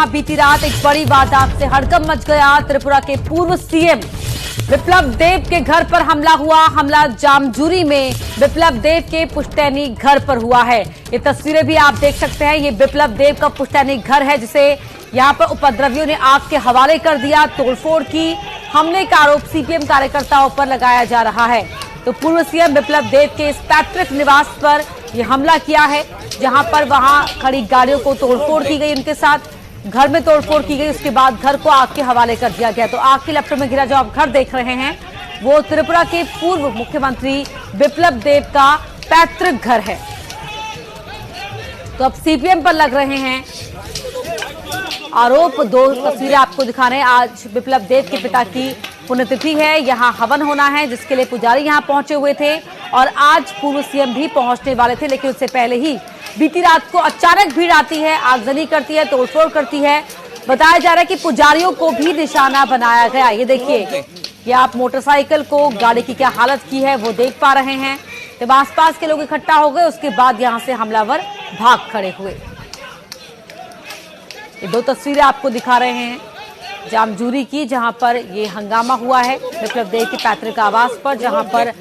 जहां बीती रात एक बड़ी वारदात से हड़कंप मच गया। त्रिपुरा के पूर्व सीएम बिप्लब देब के घर पर हमला हुआ। हमला जामजूरी में बिप्लब देब के पुश्तैनी घर पर हुआ है। ये तस्वीरें भी आप देख सकते हैं। ये बिप्लब देब का पुश्तैनी घर है जिसे यहां पर उपद्रवियों ने आग के हवाले कर दिया, तोड़फोड़ की। हमले का आरोप सीपीएम कार्यकर्ताओं पर लगाया जा रहा है। तो पूर्व सीएम बिप्लब देब के इस पैतृक निवास पर यह हमला किया है, जहां पर वहां खड़ी गाड़ियों को तोड़फोड़ की गई, उनके साथ घर में तोड़फोड़ की गई। उसके बाद घर को आग के हवाले कर दिया गया। तो आग की लपटों में घिरा जो आप घर देख रहे हैं वो त्रिपुरा के पूर्व मुख्यमंत्री बिप्लब देब का पैतृक घर है। तो अब सीपीएम पर लग रहे हैं आरोप। दो तस्वीरें आपको दिखा रहे हैं। आज बिप्लब देब के पिता की पुण्यतिथि है, यहाँ हवन होना है जिसके लिए पुजारी यहाँ पहुंचे हुए थे और आज पूर्व सीएम भी पहुंचने वाले थे, लेकिन उससे पहले ही बीती रात को अचानक भीड़ आती है, आगजनी करती है, तोड़फोड़ करती है। बताया जा रहा है कि पुजारियों को भी निशाना बनाया गया। ये देखिए, ये आप मोटरसाइकिल को, गाड़ी की क्या हालत की है वो देख पा रहे हैं। जब आसपास के लोग इकट्ठा हो गए उसके बाद यहां से हमलावर भाग खड़े हुए। ये दो तस्वीरें आपको दिखा रहे हैं जामजूरी की, जहां पर ये हंगामा हुआ है बिप्लब देब के पैतृक आवास पर, जहां पर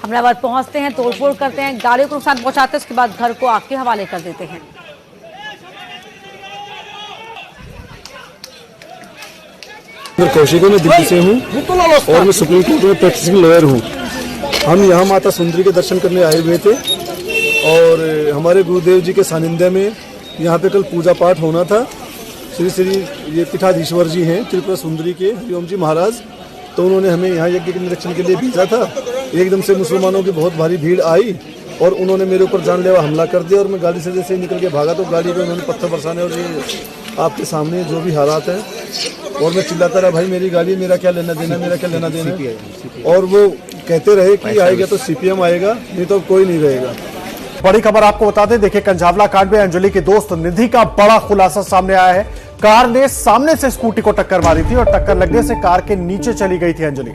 हमलावर पहुंचते हैं, तोड़फोड़ करते हैं, गाड़ियों को नुकसान पहुंचाते हैं, उसके बाद घर को आग के हवाले कर देते हैं। कौशिक, मैं दिल्ली से हूँ और मैं सुप्रीम कोर्ट में प्रैक्टिसिंग लॉयर हूँ। हम यहाँ माता सुंदरी के दर्शन करने आए हुए थे और हमारे गुरुदेव जी के सानिध्य में यहाँ पे कल पूजा पाठ होना था। श्री श्री ये पीठाधीश्वर जी हैं त्रिपुरा सुंदरी के हरिओम जी महाराज, तो उन्होंने हमें यहाँ यज्ञ के निरीक्षण के लिए भेजा था। एकदम से मुसलमानों की बहुत भारी भीड़ आई और उन्होंने मेरे ऊपर जानलेवा हमला कर दिया और मैं गाड़ी से जैसे निकल के भागा तो गाड़ी पे उन्होंने पत्थर बरसाने और ये आपके सामने जो भी हालात है और मैं चिल्लाता रहा, भाई मेरी गाड़ी, मेरा क्या लेना देना, मेरा क्या लेना देना। और वो कहते रहे कि आएगा तो सीपीएम आएगा, नहीं तो कोई नहीं रहेगा। बड़ी खबर आपको बता दें, देखिए कंझावला कांड में अंजलि के दोस्त निधि का बड़ा खुलासा सामने आया है। कार ने सामने से स्कूटी को टक्कर मारी थी और टक्कर लगने से कार के नीचे चली गई थी अंजलि।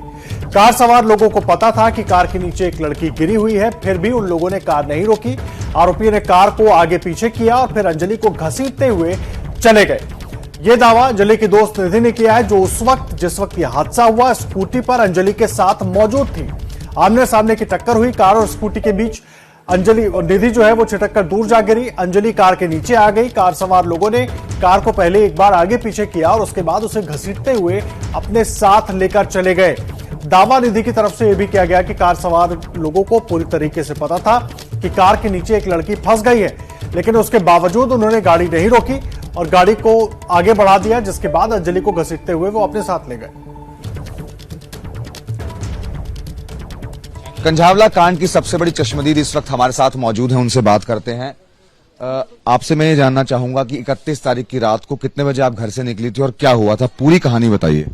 कार सवार लोगों को पता था कि कार के नीचे एक लड़की गिरी हुई है, फिर भी उन लोगों ने कार नहीं रोकी। आरोपियों ने कार को आगे पीछे किया और फिर अंजलि को घसीटते हुए चले गए। यह दावा अंजलि की दोस्त निधि ने किया है, जो उस वक्त जिस वक्त यह हादसा हुआ स्कूटी पर अंजलि के साथ मौजूद थी। आमने सामने की टक्कर हुई, कार और स्कूटी के बीच अंजलि और निधि जो है वो छिटक कर दूर जा गिरी। अंजलि कार के नीचे आ गई। कार सवार लोगों ने कार को पहले एक बार आगे पीछे किया और उसके बाद उसे घसीटते हुए अपने साथ लेकर चले गए। दावा निधि की तरफ से यह भी किया गया कि कार सवार लोगों को पूरी तरीके से पता था कि कार के नीचे एक लड़की फंस गई है, लेकिन उसके बावजूद उन्होंने गाड़ी नहीं रोकी और गाड़ी को आगे बढ़ा दिया, जिसके बाद अंजलि को घसीटते हुए वो अपने साथ ले गए। कंझावला कांड की सबसे बड़ी चश्मदीद इस वक्त हमारे साथ मौजूद हैं, उनसे बात करते हैं। आपसे मैं ये जानना चाहूंगा कि 31 तारीख की रात को कितने बजे आप घर से निकली थी और क्या हुआ था, पूरी कहानी बताइए।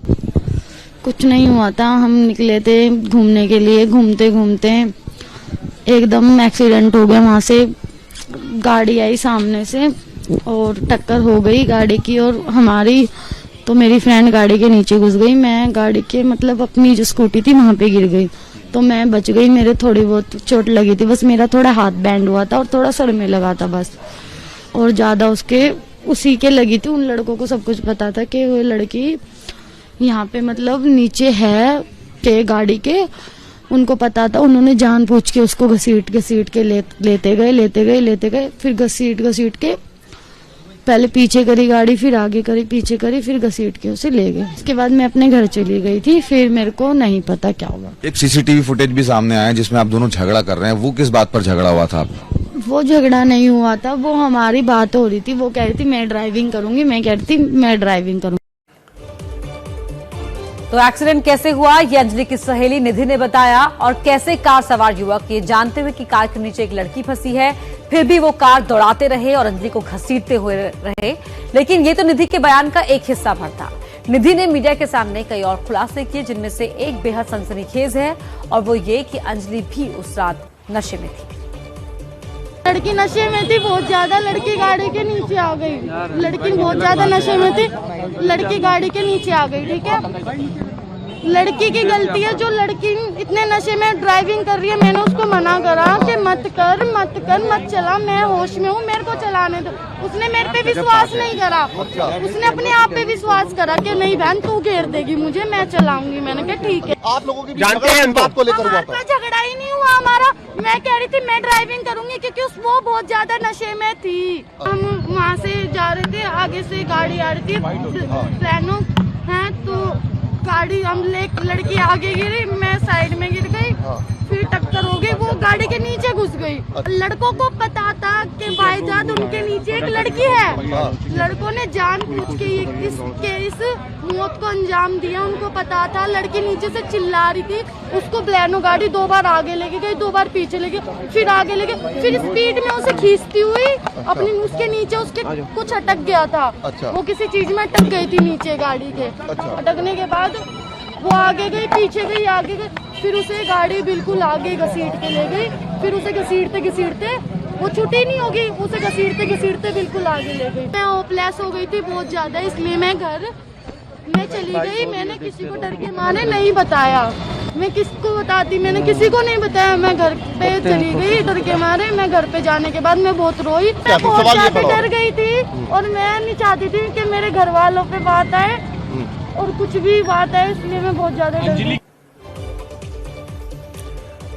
कुछ नहीं हुआ था, हम निकले थे घूमने के लिए। घूमते घूमते एकदम एक्सीडेंट हो गया। वहां से गाड़ी आई सामने से और टक्कर हो गई गाड़ी की और हमारी, तो मेरी फ्रेंड गाड़ी के नीचे घुस गई। मैं गाड़ी के मतलब अपनी जो स्कूटी थी वहां पे गिर गई, तो मैं बच गई। मेरे थोड़ी बहुत चोट लगी थी, बस मेरा थोड़ा हाथ बैंड हुआ था और थोड़ा सर में लगा था बस, और ज्यादा उसी के लगी थी। उन लड़कों को सब कुछ पता था कि वो लड़की यहाँ पे मतलब नीचे है के गाड़ी के, उनको पता था। उन्होंने जानबूझ के उसको घसीट के लेते गए, फिर घसीट के पहले पीछे करी गाड़ी, फिर आगे करी, पीछे करी, फिर घसीट के उसे ले गए। इसके बाद मैं अपने घर चली गई थी, फिर मेरे को नहीं पता क्या हुआ। एक सीसीटीवी फुटेज भी सामने आया है जिसमें आप दोनों झगड़ा कर रहे हैं, वो किस बात पर झगड़ा हुआ था आपका? वो झगड़ा नहीं हुआ था, वो हमारी बात हो रही थी। वो कह रही थी मैं ड्राइविंग करूंगी, मैं कह रही थी मैं ड्राइविंग करूंगी। तो एक्सीडेंट कैसे हुआ ये अंजलि की सहेली निधि ने बताया, और कैसे कार सवार युवक ये जानते हुए कि कार के नीचे एक लड़की फंसी है फिर भी वो कार दौड़ाते रहे और अंजलि को घसीटते हुए रहे। लेकिन ये तो निधि के बयान का एक हिस्सा भर था। निधि ने मीडिया के सामने कई और खुलासे किए, जिनमें से एक बेहद सनसनीखेज है और वो ये कि अंजलि भी उस रात नशे में थी। लड़की नशे में थी बहुत ज्यादा, लड़की गाड़ी के नीचे आ गई। लड़की बहुत ज्यादा नशे में थी, लड़की गाड़ी के नीचे आ गई। ठीक है, लड़की की गलती है, जो लड़की इतने नशे में ड्राइविंग कर रही है। मैंने उसको मना करा कि मत कर मत चला, मैं होश में हूँ, मेरे को चलाने दो। उसने मेरे पे विश्वास नहीं करा, उसने अपने आप पे विश्वास करा कि नहीं बहन तू घेर देगी मुझे, मैं चलाऊंगी। मैंने कहा ठीक है। आप लोगों की जानते हैं इन बात को लेकर हुआ था? झगड़ा ही नहीं हुआ हमारा। मैं कह रही थी मैं ड्राइविंग करूंगी क्योंकि वो बहुत ज्यादा नशे में थी। हम वहाँ से जा रहे थे, आगे से गाड़ी आ रही थी प्लानो है, तो गाड़ी हम लड़की आगे गिरी, मैं साइड में गिर गई, फिर टक्कर हो गई, वो गाड़ी के नीचे घुस गई। लड़कों को पता था कि भाईजान उनके नीचे एक लड़की है। लड़कों ने जानबूझ के इस मौत को अंजाम दिया। उनको पता था, लड़की नीचे से चिल्ला रही थी, उसको ब्लैनो गाड़ी 2 बार आगे लेके गई, 2 बार पीछे लेके, फिर आगे लेके, फिर स्पीड में उसे खींचती हुई अपनी उसके नीचे उसके कुछ अटक गया था। वो किसी चीज में अटक गई थी नीचे गाड़ी के। अटकने के बाद वो आगे गई, पीछे गई, आगे गई, फिर उसे गाड़ी बिल्कुल आगे घसीट के ले गई। फिर उसे घसीटते वो छुट्टी नहीं होगी, उसे घसीटते बिल्कुल आगे ले गई। मैं होपलेस हो गई थी बहुत ज्यादा, इसलिए मैं घर में चली गई। मैंने किसी को डर के मारे नहीं बताया, मैं किसको बताती, मैंने किसी को नहीं बताया। मैं घर पे चली गई डर के मारे। मैं घर पे जाने के बाद मैं बहुत रोई, मैं बहुत ज्यादा डर गई थी और मैं नहीं चाहती थी कि मेरे घर वालों पे बात आए और कुछ भी बात है, इसलिए मैं बहुत ज्यादा डर गई।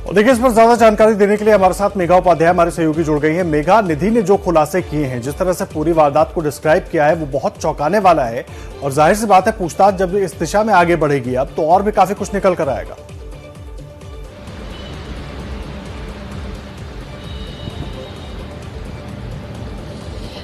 और देखिए, इस पर ज्यादा जानकारी देने के लिए हमारे साथ मेघा उपाध्याय हमारे सहयोगी जुड़ गई हैं। मेघा, निधि ने जो खुलासे किए हैं, जिस तरह से पूरी वारदात को डिस्क्राइब किया है, वो बहुत चौंकाने वाला है। और जाहिर सी बात है, पूछताछ जब इस दिशा में आगे बढ़ेगी अब तो और भी काफी कुछ निकल कर आएगा।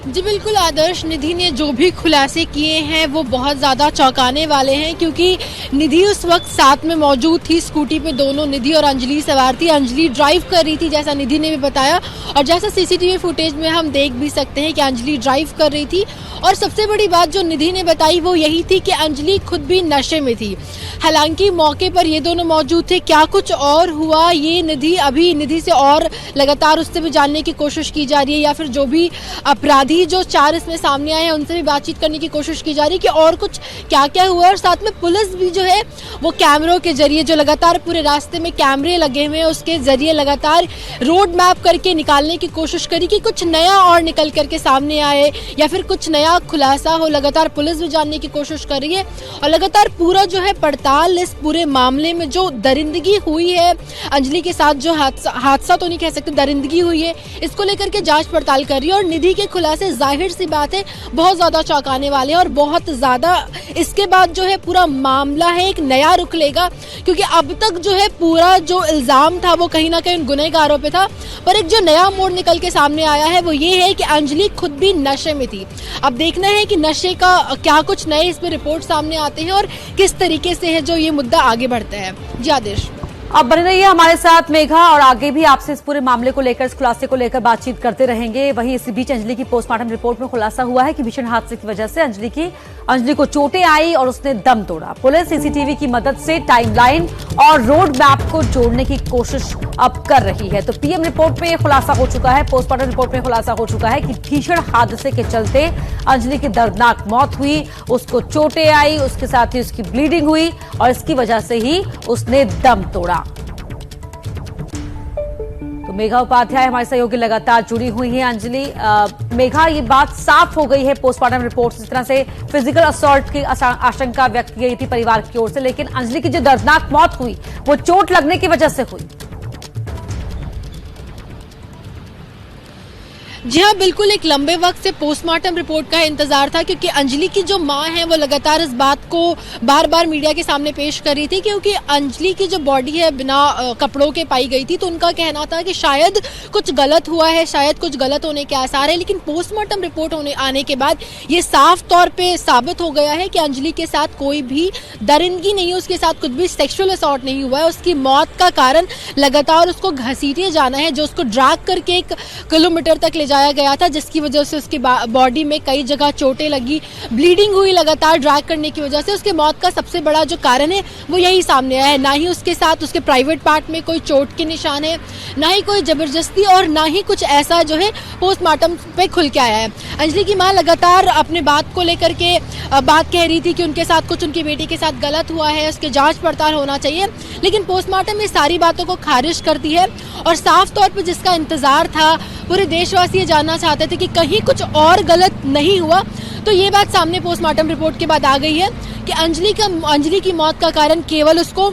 जी बिल्कुल आदर्श, निधि ने जो भी खुलासे किए हैं वो बहुत ज़्यादा चौंकाने वाले हैं, क्योंकि निधि उस वक्त साथ में मौजूद थी। स्कूटी पे दोनों निधि और अंजलि सवार थी। अंजलि ड्राइव कर रही थी, जैसा निधि ने भी बताया, और जैसा सीसीटीवी फुटेज में हम देख भी सकते हैं कि अंजलि ड्राइव कर रही थी। और सबसे बड़ी बात जो निधि ने बताई वो यही थी कि अंजलि खुद भी नशे में थी। हालांकि मौके पर ये दोनों मौजूद थे, क्या कुछ और हुआ ये निधि से और लगातार उससे भी जानने की कोशिश की जा रही है, या फिर जो भी अपराधी जो 4 इसमें सामने आए हैं उनसे भी बातचीत करने की कोशिश की जा रही है कि और कुछ क्या क्या हुआ। और साथ में पुलिस भी जो है वो कैमरों के जरिए, जो लगातार पूरे रास्ते में कैमरे लगे हुए हैं, उसके जरिए लगातार रोड मैप करके निकालने की कोशिश करी कि कुछ नया और निकल करके सामने आए या फिर कुछ नया खुलासा हो। लगातार पुलिस भी जानने की कोशिश कर रही है और लगातार पूरा जो है पड़ताल इस पूरे मामले में जो दरिंदगी हुई है, अंजलि के साथ जो हादसा तो नहीं कह सकते, दरिंदगी हुई है, इसको लेकर के जांच पड़ताल कर रही है। और निधि के खुलासे जाहिर सी बात है बहुत ज्यादा चौंकाने वाले हैं और बहुत ज्यादा इसके बाद जो है पूरा मामला है एक नया रुख लेगा, क्योंकि अब तक जो है पूरा जो इल्जाम था वो कहीं ना कहीं गुनहगारों पे था, पर एक जो नया मोड़ निकल के सामने आया है वो ये है कि अंजलि खुद भी नशे में थी। अब देखना है कि नशे का क्या कुछ नए इसमें रिपोर्ट सामने आते हैं और किस तरीके से है जो ये मुद्दा आगे बढ़ता है। जी आदेश, अब बने रहिए हमारे साथ मेघा, और आगे भी आपसे इस पूरे मामले को लेकर, इस खुलासे को लेकर बातचीत करते रहेंगे। वहीं इसी बीच अंजलि की पोस्टमार्टम रिपोर्ट में खुलासा हुआ है कि भीषण हादसे की वजह से अंजलि को चोटें आई और उसने दम तोड़ा। पुलिस सीसीटीवी की मदद से टाइमलाइन और रोड मैप को जोड़ने की कोशिश अब कर रही है। तो पीएम रिपोर्ट में खुलासा हो चुका है, पोस्टमार्टम रिपोर्ट में खुलासा हो चुका है कि भीषण हादसे के चलते अंजलि की दर्दनाक मौत हुई, उसको चोटें आई, उसके साथ ही उसकी ब्लीडिंग हुई और इसकी वजह से ही उसने दम तोड़ा। तो मेघा उपाध्याय हमारे सहयोगी लगातार जुड़ी हुई हैं। अंजलि, मेघा, ये बात साफ हो गई है पोस्टमार्टम रिपोर्ट से, इस तरह से फिजिकल असॉल्ट की आशंका व्यक्त की गई थी परिवार की ओर से, लेकिन अंजलि की जो दर्दनाक मौत हुई वो चोट लगने की वजह से हुई। जी हाँ, बिल्कुल एक लंबे वक्त से पोस्टमार्टम रिपोर्ट का इंतजार था, क्योंकि अंजलि की जो मां है वो लगातार इस बात को बार बार मीडिया के सामने पेश कर रही थी, क्योंकि अंजलि की जो बॉडी है बिना कपड़ों के पाई गई थी, तो उनका कहना था कि शायद कुछ गलत हुआ है, शायद कुछ गलत होने के आसार है। लेकिन पोस्टमार्टम रिपोर्ट आने के बाद ये साफ तौर पर साबित हो गया है कि अंजलि के साथ कोई भी दरिंदगी नहीं है, उसके साथ कुछ भी सेक्सुअल असॉल्ट नहीं हुआ है। उसकी मौत का कारण लगातार उसको घसीटे जाना है, जो उसको ड्रैग करके 1 किलोमीटर तक ले जाया गया था, जिसकी वजह से उसकी बॉडी में कई जगह चोटें लगी, ब्लीडिंग हुई लगातार ड्रैग करने की वजह से। उसके मौत का सबसे बड़ा जो कारण है वो यही सामने आया है। ना ही उसके साथ उसके प्राइवेट पार्ट में कोई चोट के निशान है, ना ही कोई जबरदस्ती, और ना ही कुछ ऐसा जो है पोस्टमार्टम पे खुल के आया है। अंजलि की मां लगातार अपने बात को लेकर के बात कह रही थी कि उनके साथ कुछ उनकी बेटी के साथ गलत हुआ है, उसके जांच पड़ताल होना चाहिए, लेकिन पोस्टमार्टम में सारी बातों को खारिज करती है। और साफ तौर पर जिसका इंतजार था, पूरे देशवासी ये जानना चाहते थे कि कहीं कुछ और गलत नहीं हुआ, तो ये बात सामने पोस्टमार्टम रिपोर्ट के बाद आ गई है कि अंजलि की मौत का कारण केवल उसको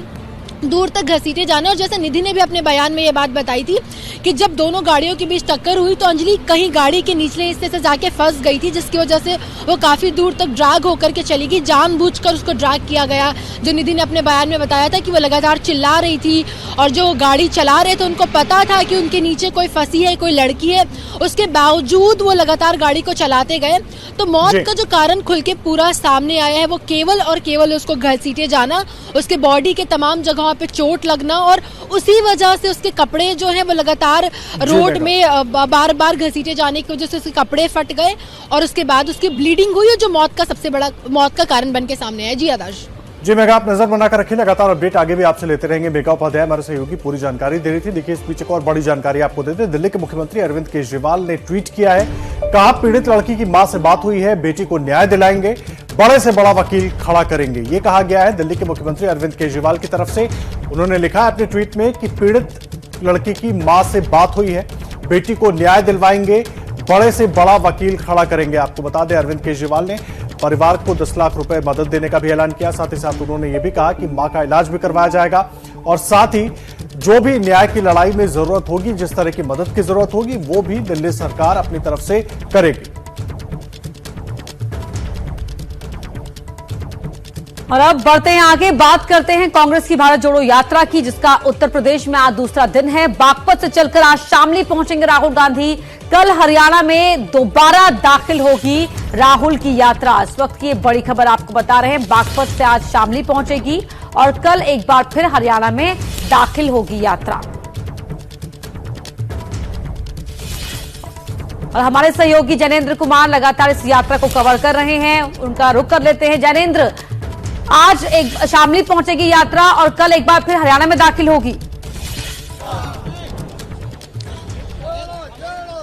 दूर तक घसीटे जाना। और जैसे निधि ने भी अपने बयान में ये बात बताई थी कि जब दोनों गाड़ियों के बीच टक्कर हुई तो अंजलि कहीं गाड़ी के निचले हिस्से से जाके फंस गई थी, जिसकी वजह से वो काफी दूर तक ड्रैग होकर के चली गई। जानबूझकर उसको ड्रैग किया गया। जो निधि ने अपने बयान में बताया था कि वो लगातार चिल्ला रही थी और जो गाड़ी चला रहे थे उनको पता था कि उनके नीचे कोई फंसी है, कोई लड़की है, उसके बावजूद वो लगातार गाड़ी को चलाते गए। तो मौत का जो कारण खुल के पूरा सामने आया है वो केवल और केवल उसको घसीटे जाना, उसके बॉडी के तमाम जगहों पे चोट लगना, और उसी वजह से उसके कपड़े जो है वो लगातार रोड में बार बार घसीटे जाने की वजह से उसके कपड़े फट गए और उसके बाद उसकी ब्लीडिंग हुई, जो मौत का सबसे बड़ा मौत का कारण बन के सामने आया। जी आदर्श। जी मेघा, आप नजर बनाकर रखिए, लगातार अपडेट आगे भी आपसे लेते रहेंगे। मेघा उपाध्याय हमारे सहयोगी पूरी जानकारी दे रही थी। देखिए इस बीच एक और बड़ी जानकारी आपको देते हैं। दिल्ली के मुख्यमंत्री अरविंद केजरीवाल ने ट्वीट किया है, कहा पीड़ित लड़की की मां से बात हुई है, बेटी को न्याय दिलाएंगे, बड़े से बड़ा वकील खड़ा करेंगे। ये कहा गया है दिल्ली के मुख्यमंत्री अरविंद केजरीवाल की तरफ से। उन्होंने लिखा है अपने ट्वीट में कि पीड़ित लड़की की मां से बात हुई है, बेटी को न्याय दिलवाएंगे, बड़े से बड़ा वकील खड़ा करेंगे। आपको बता दें अरविंद केजरीवाल ने परिवार को 10 लाख रुपए मदद देने का भी ऐलान किया। साथ ही साथ उन्होंने ये भी कहा कि मां का इलाज भी करवाया जाएगा और साथ ही जो भी न्याय की लड़ाई में जरूरत होगी, जिस तरह की मदद की जरूरत होगी, वो भी दिल्ली सरकार अपनी तरफ से करेगी। और अब बढ़ते हैं आगे, बात करते हैं कांग्रेस की भारत जोड़ो यात्रा की, जिसका उत्तर प्रदेश में आज दूसरा दिन है। बागपत से चलकर आज शामली पहुंचेंगे राहुल गांधी। कल हरियाणा में दोबारा दाखिल होगी राहुल की यात्रा। इस वक्त की बड़ी खबर आपको बता रहे हैं, बागपत से आज शामली पहुंचेगी और कल एक बार फिर हरियाणा में दाखिल होगी यात्रा। और हमारे सहयोगी जैनेन्द्र कुमार लगातार इस यात्रा को कवर कर रहे हैं, उनका रुख कर लेते हैं। जैनेन्द्र, आज एक शामली पहुंचेगी यात्रा और कल एक बार फिर हरियाणा में दाखिल होगी।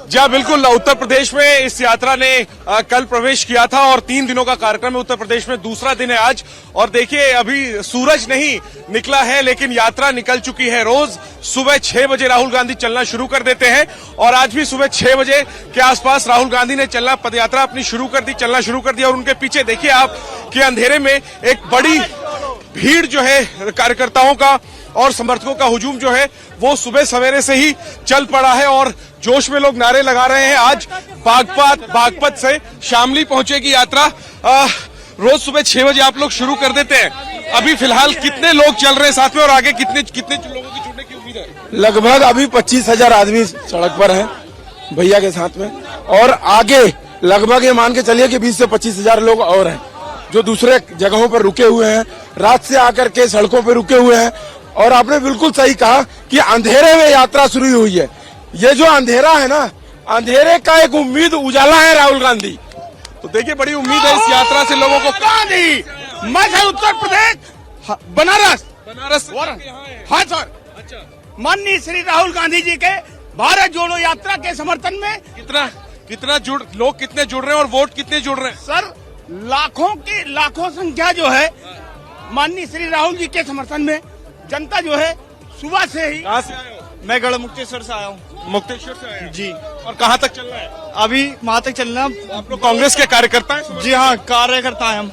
जी हाँ, बिल्कुल। उत्तर प्रदेश में इस यात्रा ने कल प्रवेश किया था और 3 दिनों का कार्यक्रम है। उत्तर प्रदेश में दूसरा दिन है आज। और देखिए अभी सूरज नहीं निकला है लेकिन यात्रा निकल चुकी है। रोज सुबह 6 बजे राहुल गांधी चलना शुरू कर देते हैं और आज भी सुबह 6 बजे के आसपास राहुल गांधी ने चलना पदयात्रा अपनी चलना शुरू कर दिया। और उनके पीछे देखिए आप कि अंधेरे में एक बड़ी भीड़ जो है कार्यकर्ताओं का और समर्थकों का हुजूम जो है वो सुबह सवेरे से ही चल पड़ा है और जोश में लोग नारे लगा रहे हैं। आज बागपत से शामली पहुंचेगी यात्रा। रोज सुबह 6 बजे आप लोग शुरू कर देते हैं। अभी फिलहाल कितने लोग चल रहे हैं साथ में और आगे कितने लोगों की जुड़ने की उम्मीद है? लगभग अभी 25,000 आदमी सड़क पर हैं भैया के साथ में, और आगे लगभग ये मान के चलिए कि 20 से 25,000 लोग और हैं जो दूसरे जगहों पर रुके हुए हैं, रात से आकर के सड़कों पर रुके हुए हैं। और आपने बिल्कुल सही कहा कि अंधेरे में यात्रा शुरू हुई है। ये जो अंधेरा है ना, अंधेरे का एक उम्मीद उजाला है राहुल गांधी। तो देखिए बड़ी उम्मीद है इस यात्रा से लोगों को। गांधी मैं उत्तर प्रदेश बनारस हाँ सर। अच्छा, माननीय श्री राहुल गांधी जी के भारत जोड़ो यात्रा के समर्थन में लोग कितने जुड़ रहे हैं और वोट कितने जुड़ रहे हैं? सर लाखों संख्या जो है माननीय श्री राहुल जी के समर्थन में जनता जो है सुबह से ही। कहाँ से आए हो? मैं गढ़ मुक्तेश्वर से आया हूँ। मुक्तेश्वर से आए जी। और कहाँ तक चलना है? अभी वहाँ तक चलना। आप लोग कांग्रेस के कार्यकर्ता हैं? जी हाँ, कार्यकर्ता है हम।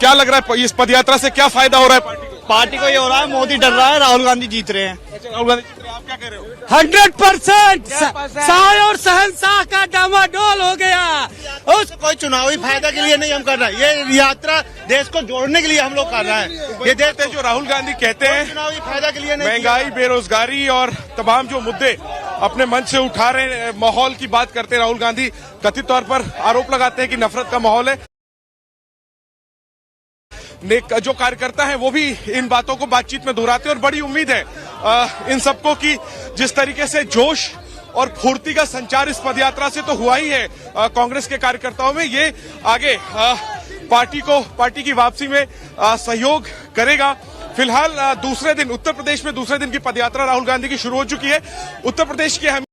क्या लग रहा है इस पदयात्रा से क्या फायदा हो रहा है पार्टी को? पार्टी को ये हो रहा है मोदी डर रहा है, राहुल गांधी जीत रहे हैं। अच्छा, राहुल गांधी जीत रहे हैं, आप क्या कह रहे हो? 100% शाह और शहंशाह का डामाडोल हो गया। कोई चुनावी फायदा के लिए नहीं हम कर रहे हैं, ये यात्रा देश को जोड़ने के लिए हम लोग कर रहे हैं। ये देखते हैं जो राहुल गांधी कहते हैं चुनावी फायदा के लिए नहीं। महंगाई, बेरोजगारी और तमाम जो मुद्दे अपने मंच से उठा रहे हैं, माहौल की बात करते हैं राहुल गांधी। कथित तौर पर आरोप लगाते हैं कि नफरत का माहौल है। जो कार्यकर्ता हैं वो भी इन बातों को बातचीत में दोहराते हैं और बड़ी उम्मीद है इन सबको कि जिस तरीके से जोश और फुर्ती का संचार इस पदयात्रा से तो हुआ ही है कांग्रेस के कार्यकर्ताओं में। ये आगे पार्टी की वापसी में सहयोग करेगा। फिलहाल दूसरे दिन उत्तर प्रदेश में दूसरे दिन की पदयात्रा राहुल गांधी की शुरू हो चुकी है। उत्तर प्रदेश की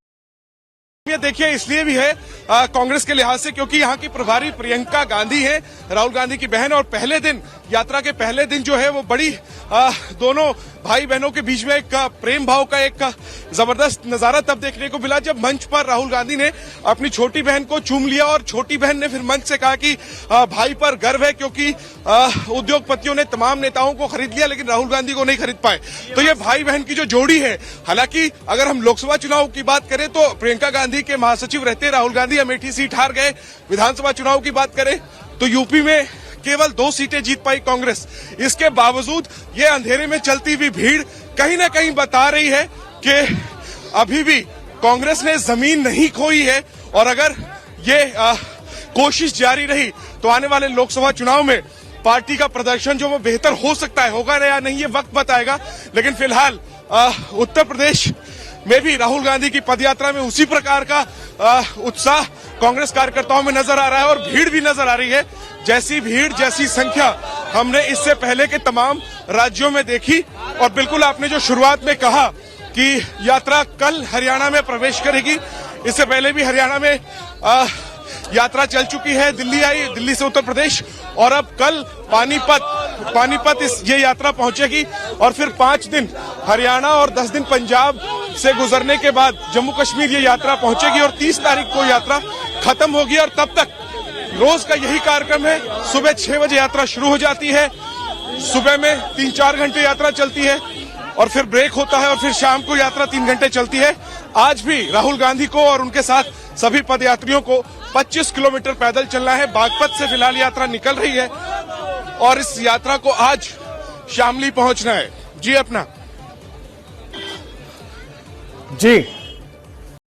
ये देखिए इसलिए भी है कांग्रेस के लिहाज से क्योंकि यहाँ की प्रभारी प्रियंका गांधी है, राहुल गांधी की बहन। और पहले दिन, यात्रा के पहले दिन जो है वो बड़ी दोनों भाई बहनों के बीच में एक प्रेम भाव का एक जबरदस्त नजारा तब देखने को मिला जब मंच पर राहुल गांधी ने अपनी छोटी बहन को चूम लिया और छोटी बहन ने फिर मंच से कहा कि भाई पर गर्व है क्योंकि उद्योगपतियों ने तमाम नेताओं को खरीद लिया लेकिन राहुल गांधी को नहीं खरीद पाए। तो ये भाई बहन की जो जोड़ी है, हालांकि अगर हम लोकसभा चुनाव की बात करें तो प्रियंका गांधी के महासचिव रहते राहुल गांधी अमेठी सीट हार गए। विधानसभा चुनाव की बात करें तो यूपी में केवल 2 सीटें जीत पाई कांग्रेस। इसके बावजूद ये अंधेरे में चलती हुई भीड़ कहीं ना कहीं बता रही है कि अभी भी कांग्रेस ने जमीन नहीं खोई है और अगर ये कोशिश जारी रही तो आने वाले लोकसभा चुनाव में पार्टी का प्रदर्शन जो वो बेहतर हो सकता है, होगा या नहीं ये वक्त बताएगा। लेकिन फिलहाल उत्तर प्रदेश में भी राहुल गांधी की पदयात्रा में उसी प्रकार का उत्साह कांग्रेस कार्यकर्ताओं में नजर आ रहा है और भीड़ भी नजर आ रही है। जैसी भीड़, जैसी संख्या हमने इससे पहले के तमाम राज्यों में देखी। और बिल्कुल आपने जो शुरुआत में कहा कि यात्रा कल हरियाणा में प्रवेश करेगी, इससे पहले भी हरियाणा में यात्रा चल चुकी है। दिल्ली आई, दिल्ली से उत्तर प्रदेश और अब कल पानीपत ये यात्रा पहुंचेगी और फिर 5 दिन हरियाणा और 10 दिन पंजाब से गुजरने के बाद जम्मू कश्मीर ये यात्रा पहुंचेगी और 30 तारीख को यात्रा खत्म होगी। और तब तक रोज का यही कार्यक्रम है। सुबह 6 बजे यात्रा शुरू हो जाती है, सुबह में 3-4 घंटे यात्रा चलती है और फिर ब्रेक होता है और फिर शाम को यात्रा 3 घंटे चलती है। आज भी राहुल गांधी को और उनके साथ सभी पदयात्रियों को 25 किलोमीटर पैदल चलना है। बागपत से फिलहाल यात्रा निकल रही है और इस यात्रा को आज शामली पहुंचना है। जी अपना जी